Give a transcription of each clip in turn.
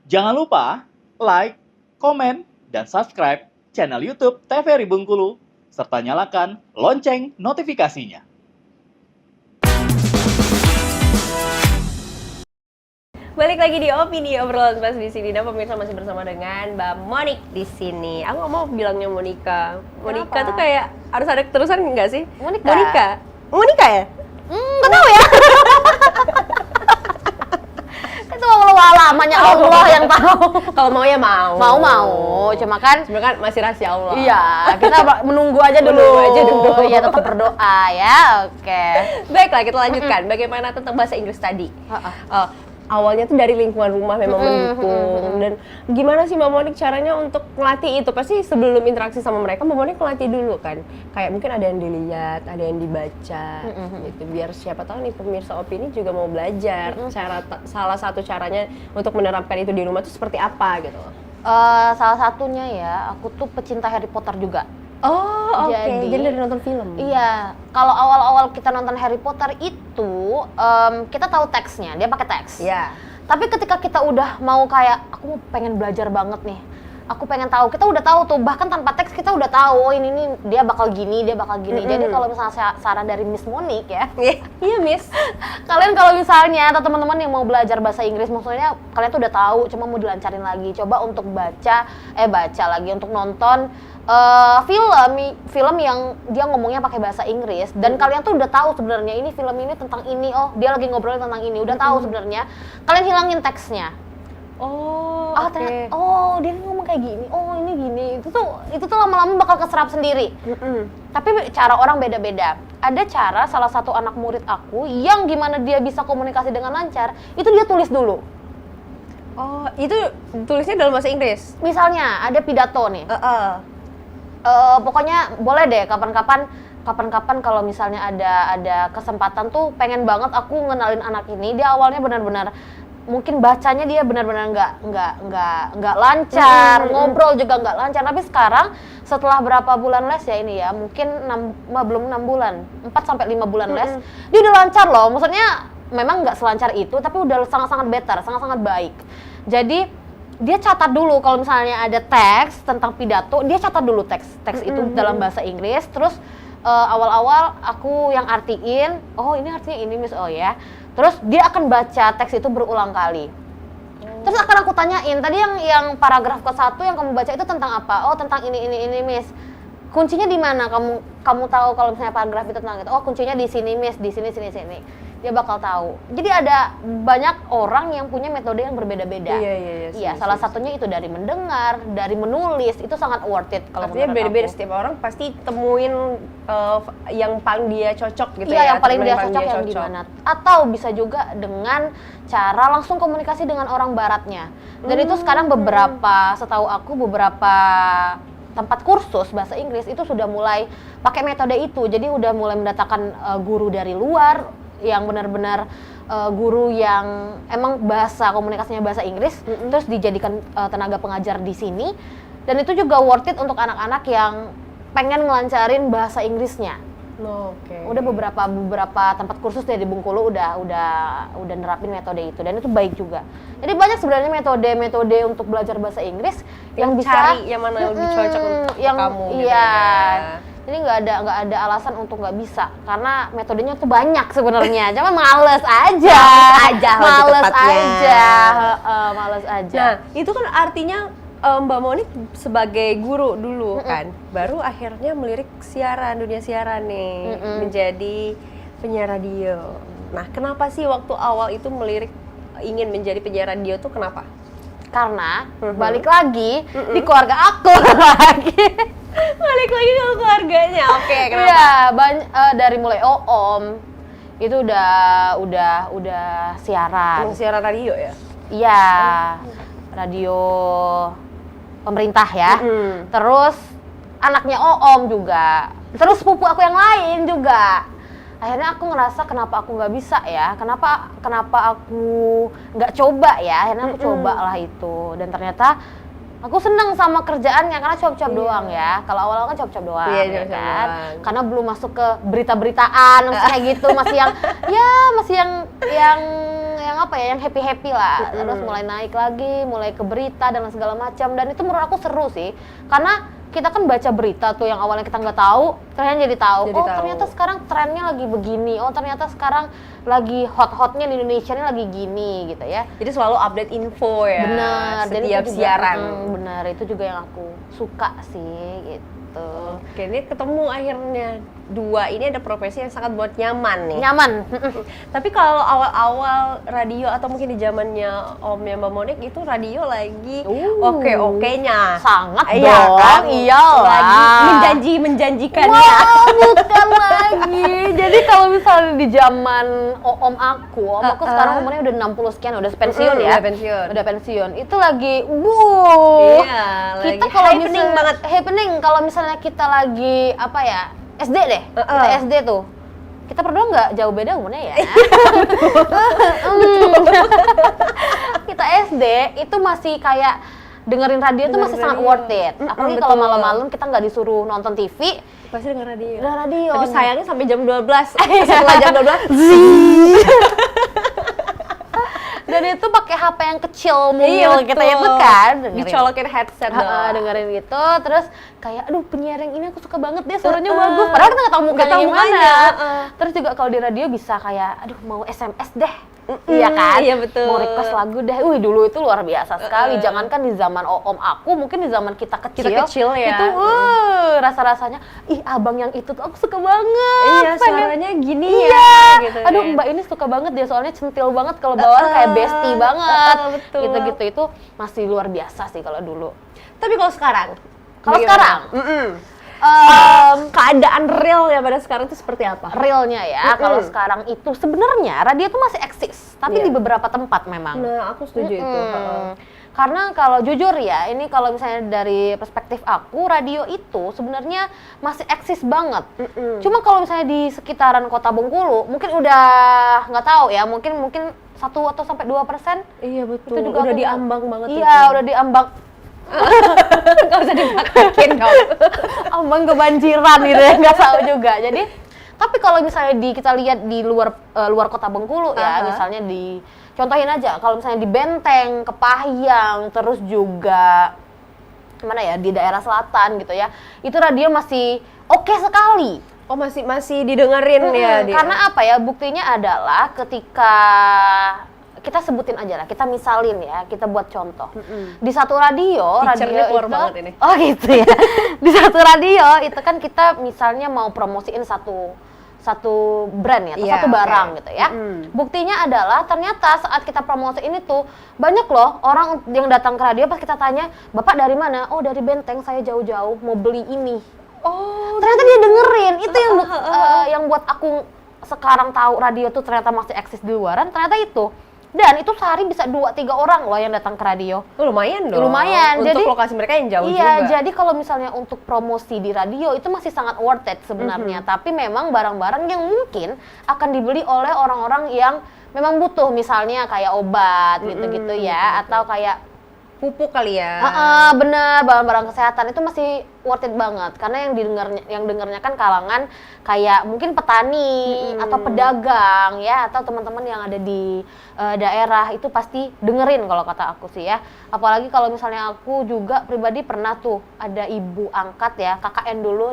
Jangan lupa like, komen, dan subscribe channel YouTube TVRI Bengkulu, serta nyalakan lonceng notifikasinya. Balik lagi di Opini Obrolan Pas di sini. Dan pemirsa masih bersama dengan Mbak Monik di sini. Aku nggak mau bilangnya Monika. Monika tuh kayak harus ada keterusan nggak sih? Monika ya? Nggak tahu ya. Itu lamanya Allah yang tahu. Kalau mau ya mau. Mau. Cuma kan sebenarnya kan masih rahasia Allah. iya, kita menunggu aja dulu. Iya, tetap berdoa ya. Oke. Baiklah, kita lanjutkan. Bagaimana tentang bahasa Inggris tadi? Awalnya tuh dari lingkungan rumah memang mendukung. Dan gimana sih Mbak Monik caranya untuk ngelatih itu? Pasti sebelum interaksi sama mereka Mbak Monik ngelatih dulu kan? Kayak mungkin ada yang dilihat, ada yang dibaca gitu. Biar siapa tahu nih pemirsa Opini juga mau belajar salah satu caranya untuk menerapkan itu di rumah itu seperti apa gitu. Salah satunya ya, aku tuh pecinta Harry Potter juga. Oh, oke. Jadi dari nonton film? Iya, kalau awal-awal kita nonton Harry Potter itu, kita tahu teksnya, dia pakai teks. Iya. Tapi ketika kita udah mau kayak, aku pengen belajar banget nih, aku pengen tahu, kita udah tahu tuh, bahkan tanpa teks kita udah tahu, oh ini nih dia bakal gini. Jadi kalau misalnya saran dari Miss Monik ya, iya Miss, kalian kalau misalnya atau teman-teman yang mau belajar bahasa Inggris, maksudnya kalian tuh udah tahu, cuma mau dilancarin lagi, coba untuk baca lagi, untuk nonton film yang dia ngomongnya pakai bahasa Inggris dan kalian tuh udah tahu sebenarnya ini film ini tentang ini, oh dia lagi ngobrolin tentang ini, udah tahu sebenarnya, kalian hilangin teksnya. Oke. Oh dia ngomong kayak gini, oh ini gini, itu tuh lama-lama bakal keserap sendiri. Tapi cara orang beda-beda. Ada cara salah satu anak murid aku yang gimana dia bisa komunikasi dengan lancar, itu dia tulis dulu. Oh, itu tulisnya dalam bahasa Inggris? Misalnya ada pidato nih. Pokoknya boleh deh kapan-kapan kalau misalnya ada kesempatan tuh pengen banget aku ngenalin anak ini. Dia awalnya benar-benar mungkin bacanya dia benar-benar nggak lancar, ngobrol juga nggak lancar. Tapi sekarang setelah berapa bulan les ya ini ya, mungkin belum 6 bulan, 4 sampai 5 bulan les, dia udah lancar loh. Maksudnya memang nggak selancar itu, tapi udah sangat-sangat better, sangat-sangat baik. Jadi dia catat dulu kalau misalnya ada teks tentang pidato, dia catat dulu teks itu dalam bahasa Inggris. Terus awal-awal aku yang artiin, oh ini artinya ini Miss, oh ya. Terus dia akan baca teks itu berulang kali. Terus akan aku tanyain, tadi yang paragraf ke-1 yang kamu baca itu tentang apa? Oh tentang ini Miss. Kuncinya di mana? Kamu tahu kalau misalnya paragraf itu tentang itu? Oh kuncinya di sini Miss, di sini. Dia bakal tahu. Jadi ada banyak orang yang punya metode yang berbeda-beda. Iya, salah satunya itu dari mendengar, dari menulis, itu sangat worth it kalau menurut aku. Artinya beda-beda, setiap orang pasti temuin yang paling dia cocok gitu ya. Iya, yang paling dia cocok yang gimana. Atau bisa juga dengan cara langsung komunikasi dengan orang baratnya. Dan itu sekarang setahu aku beberapa tempat kursus bahasa Inggris itu sudah mulai pakai metode itu. Jadi udah mulai mendatangkan guru dari luar yang benar-benar guru yang emang komunikasinya bahasa Inggris, terus dijadikan tenaga pengajar di sini. Dan itu juga worth it untuk anak-anak yang pengen ngelancarin bahasa Inggrisnya. Udah beberapa tempat kursus dari Bengkulu udah nerapin metode itu, dan itu baik juga. Jadi banyak sebenarnya metode untuk belajar bahasa Inggris yang bisa cari yang mana lebih cocok untuk kamu gitu ya. Jadi nggak ada alasan untuk nggak bisa, karena metodenya tuh banyak sebenarnya, cuma males aja. Males aja. Nah, itu kan artinya Mbak Monik sebagai guru dulu kan, baru akhirnya melirik dunia siaran nih, menjadi penyiar radio. Nah, kenapa sih waktu awal itu ingin menjadi penyiar radio tuh kenapa? Karena balik lagi di keluarga aku lagi. Balik lagi ke keluarganya. Oke, kenapa? Iya, dari mulai Om itu udah siaran. Siaran radio ya? Iya. Radio pemerintah ya. Terus anaknya Om juga. Terus sepupu aku yang lain juga. Akhirnya aku ngerasa kenapa aku nggak bisa ya, kenapa aku nggak coba ya. Akhirnya aku cobalah itu, dan ternyata aku seneng sama kerjaannya karena cuap-cuap doang ya. Kalau awal-awal kan cuap-cuap doang, ya kan. Karena belum masuk ke berita-beritaan kayak gitu, masih yang yang apa ya, yang happy lah. Terus mulai naik lagi, mulai ke berita dan segala macam. Dan itu menurut aku seru sih, karena kita kan baca berita tuh yang awalnya kita nggak tahu, ternyata jadi tahu. Ternyata sekarang trennya lagi begini. Oh ternyata sekarang lagi hot-hotnya di Indonesia ini lagi gini gitu ya. Jadi selalu update info ya. Benar. Setiap siaran. Benar, itu juga yang aku suka sih gitu. Oke, ini ketemu akhirnya dua ini ada profesi yang sangat buat nyaman nih. Nyaman. Tapi kalau awal-awal radio atau mungkin di zamannya Omnya Mbak Monik itu radio lagi oke-okenya. Sangat Iya dong. kan? Iyalah. Lagi menjanjikan ya. Wow, bukan lagi. Jadi kalau misalnya di zaman om aku sekarang umurnya udah 60 sekian, udah pensiun ya. Udah pensiun. Itu lagi Iya, kita lagi kalau happening banget. Happening kalau misalnya kita lagi apa ya? SD deh. Kita SD tuh. Kita berdua nggak jauh beda umurnya ya. Kita SD itu masih kayak dengerin radio itu masih sangat worth it. Apalagi kalau malam-malam kita nggak disuruh nonton TV, Pasti denger radio. denger radio. Tapi sayangnya sampai jam 12. Setelah jam 12 Dan itu pakai HP yang kecil mungil kita itu kan, dicolokin headset dengerin gitu, terus kayak aduh penyiar yang ini aku suka banget dia suaranya bagus, padahal kita nggak tahu mukanya gimana. Terus juga kalau di radio bisa kayak aduh mau SMS deh. Iya kan? Iya betul. Mau request lagu deh. Wih dulu itu luar biasa sekali. Jangankan di zaman om aku, mungkin di zaman kita kecil ya. itu rasa-rasanya ih abang yang itu tuh aku suka banget. Iya, suaranya gini ya. Gitu. Aduh mbak ini suka banget dia soalnya centil banget kalau bawaan kayak bestie banget. Betul. Gitu-gitu itu masih luar biasa sih kalau dulu. Tapi kalau sekarang? Kalau sekarang? Keadaan real ya pada sekarang itu seperti apa? Realnya ya, kalau sekarang itu sebenarnya radio itu masih eksis, tapi di beberapa tempat memang. Nah, aku setuju itu. Karena kalau jujur ya, ini kalau misalnya dari perspektif aku, radio itu sebenarnya masih eksis banget. Cuma kalau misalnya di sekitaran Kota Bengkulu, mungkin udah nggak tahu ya, mungkin 1 atau sampai 2%. Iya betul. Itu juga udah diambang banget. Iya, udah diambang. Gak usah dipraktekin dong. Ambang kebanjiran gitu ya, nggak tahu juga. Jadi, tapi kalau misalnya kita lihat di luar Kota Bengkulu ya, misalnya contohin aja, kalau misalnya di Benteng, Kepahyang, terus juga mana ya di daerah selatan gitu ya, itu radio masih oke sekali. Oh masih didengerin ya dia. Karena apa ya, buktinya adalah ketika kita sebutin aja lah, kita misalin ya, kita buat contoh. Di satu radio keluar itu, banget ini. Oh gitu ya. Di satu radio itu kan kita misalnya mau promosiin satu brand ya, atau satu barang gitu ya. Buktinya adalah ternyata saat kita promosiin itu banyak loh orang yang datang ke radio pas kita tanya, "Bapak dari mana?" "Oh, dari Benteng, saya jauh-jauh mau beli ini." Oh, ternyata dia dengerin. Itu yang buat aku sekarang tahu radio tuh ternyata masih eksis di luaran, ternyata itu. Dan itu sehari bisa 2-3 orang loh yang datang ke radio. Lumayan dong. Lumayan. Untuk jadi, lokasi mereka yang jauh iya, juga. Iya, jadi kalau misalnya untuk promosi di radio itu masih sangat worth it sebenarnya. Tapi memang barang-barang yang mungkin akan dibeli oleh orang-orang yang memang butuh. Misalnya kayak obat gitu-gitu ya. Atau kayak pupuk kali ya. Bener, barang-barang kesehatan itu masih worth it banget karena yang dengarnya kan kalangan kayak mungkin petani atau pedagang ya, atau teman-teman yang ada di daerah itu pasti dengerin kalau kata aku sih ya. Apalagi kalau misalnya aku juga pribadi pernah tuh ada ibu angkat ya, KKN dulu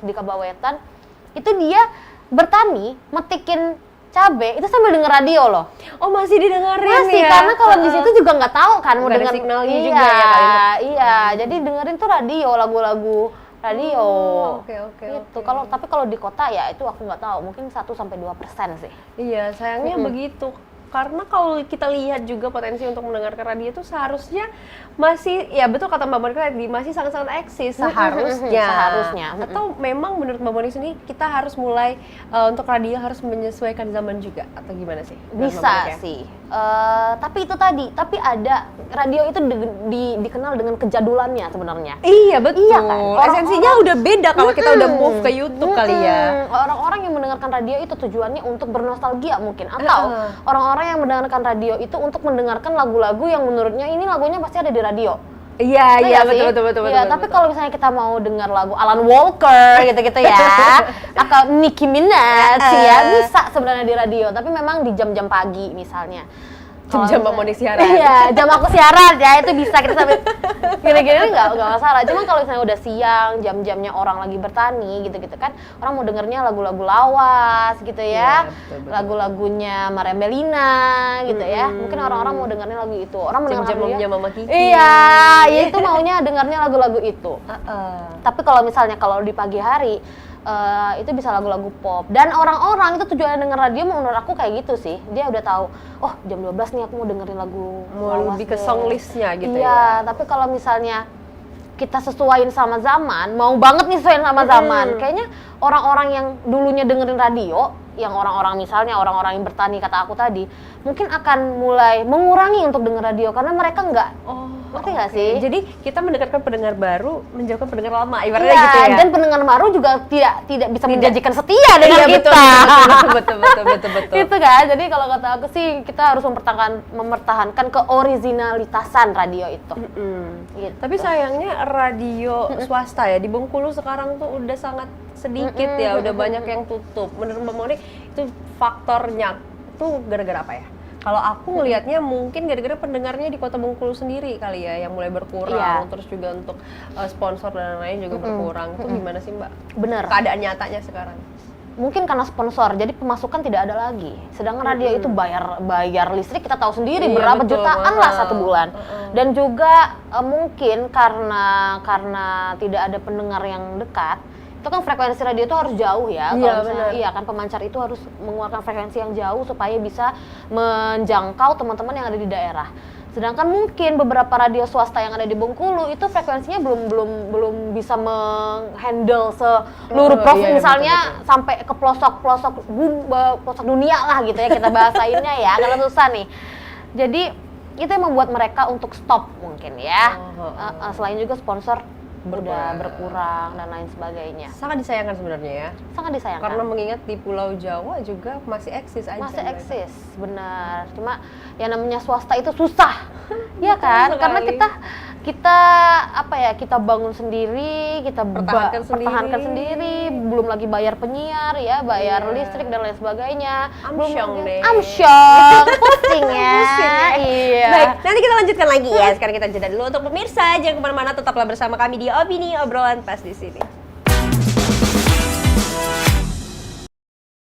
di Kabawetan, itu dia bertani metikin cabe itu sambil denger radio loh. Oh masih didengerin masih, ya? Karena kalau di situ juga nggak tahu kan mau denger signalnya juga ya kali. Iya, jadi dengerin tuh radio, lagu-lagu radio. Oke. Gitu. Tapi kalau di kota ya itu aku nggak tahu, mungkin 1-2% sih. Iya, sayangnya begitu. Karena kalau kita lihat juga potensi untuk mendengarkan radio itu seharusnya masih, ya betul kata Mbak Monika tadi, masih sangat-sangat eksis seharusnya. Atau memang menurut Mbak Monika sendiri kita harus mulai untuk radio harus menyesuaikan zaman juga atau gimana sih? Bisa sih. Tapi itu tadi, ada radio itu dikenal dengan kejadulannya sebenarnya. Iya betul. Iya kan? Esensinya udah beda kalau kita udah move ke YouTube kali ya. Orang-orang yang mendengarkan radio itu tujuannya untuk bernostalgia mungkin, atau orang-orang yang mendengarkan radio itu untuk mendengarkan lagu-lagu yang menurutnya ini lagunya pasti ada di radio. Iya, betul. Iya, tapi kalau misalnya kita mau dengar lagu Alan Walker gitu-gitu ya, atau Nicki Minaj ya, bisa sebenarnya di radio, tapi memang di jam-jam pagi misalnya. Jam-jam Mbak Monik siaran. Iya, jam aku siaran ya, itu bisa kita sampai gini-gini nggak masalah. Cuma kalau misalnya udah siang, jam-jamnya orang lagi bertani gitu-gitu kan, orang mau dengernya lagu-lagu lawas gitu ya, betul. lagu-lagunya Maria Belina gitu ya. Mungkin orang-orang mau dengernya lagu itu. Orang mau Jam-jam dengernya Mama Kiki. Iya, ya itu maunya dengernya lagu-lagu itu. Tapi kalau misalnya kalau di pagi hari itu bisa lagu-lagu pop, dan orang-orang itu tujuan denger radio menurut aku kayak gitu sih. Dia udah tahu, oh jam 12 nih aku mau dengerin lagu Mau lebih ke song listnya gitu ya. Iya, tapi kalau misalnya kita sesuaiin sama zaman, mau banget nih sesuaiin sama zaman, kayaknya orang-orang yang dulunya dengerin radio, yang orang-orang misalnya orang-orang yang bertani kata aku tadi, mungkin akan mulai mengurangi untuk denger radio karena mereka nggak, ngerti nggak sih? Jadi kita mendekatkan pendengar baru, menjauhkan pendengar lama, ibaratnya Iya, gitu ya. dan pendengar baru juga tidak bisa menjanjikan setia dengan Iya, kita. betul. Itu kan, jadi kalau kata aku sih kita harus mempertahankan keoriginalitasan radio itu. Gitu. Tapi sayangnya radio swasta ya di Bengkulu sekarang tuh udah sangat sedikit ya, udah banyak yang tutup. Menurut Mbak Monik itu faktornya tuh gara-gara apa ya? Kalau aku ngelihatnya mungkin gara-gara pendengarnya di Kota Bengkulu sendiri kali ya yang mulai berkurang, terus juga untuk sponsor dan lain-lain juga berkurang. Itu gimana sih Mbak? Bener. Keadaan nyatanya sekarang. Mungkin karena sponsor, jadi pemasukan tidak ada lagi. Sedangkan radio itu bayar listrik kita tahu sendiri Iya, berapa betul, jutaan mahal. lah satu bulan. Dan juga mungkin karena tidak ada pendengar yang dekat, itu kan frekuensi radio itu harus jauh ya. Iya, Kalau misalnya, benar. iya kan pemancar itu harus mengeluarkan frekuensi yang jauh supaya bisa menjangkau teman-teman yang ada di daerah. Sedangkan mungkin beberapa radio swasta yang ada di Bengkulu itu frekuensinya belum bisa menghandle seluruh provinsi, iya, misalnya betul. sampai ke pelosok dunia lah gitu ya kita bahasainnya ya, karena susah nih. Jadi itu yang membuat mereka untuk stop mungkin ya. Selain juga sponsor udah berkurang dan lain sebagainya. Sangat disayangkan sebenarnya ya. Sangat disayangkan. Karena mengingat di Pulau Jawa juga masih eksis aja. Masih mereka. eksis, benar. Cuma yang namanya swasta itu susah, ya kan? sekali. Karena kita apa ya? Kita bangun sendiri, kita pertahankan sendiri, belum lagi bayar penyiar, ya, bayar listrik dan lain sebagainya. Amsyong deh. Amsyong, pusing ya. Pusing ya. Iya. Baik, nanti kita lanjutkan lagi ya. Sekarang kita jeda dulu untuk pemirsa. Jangan kemana-mana, tetaplah bersama kami di Opini Obrolan Pas di sini.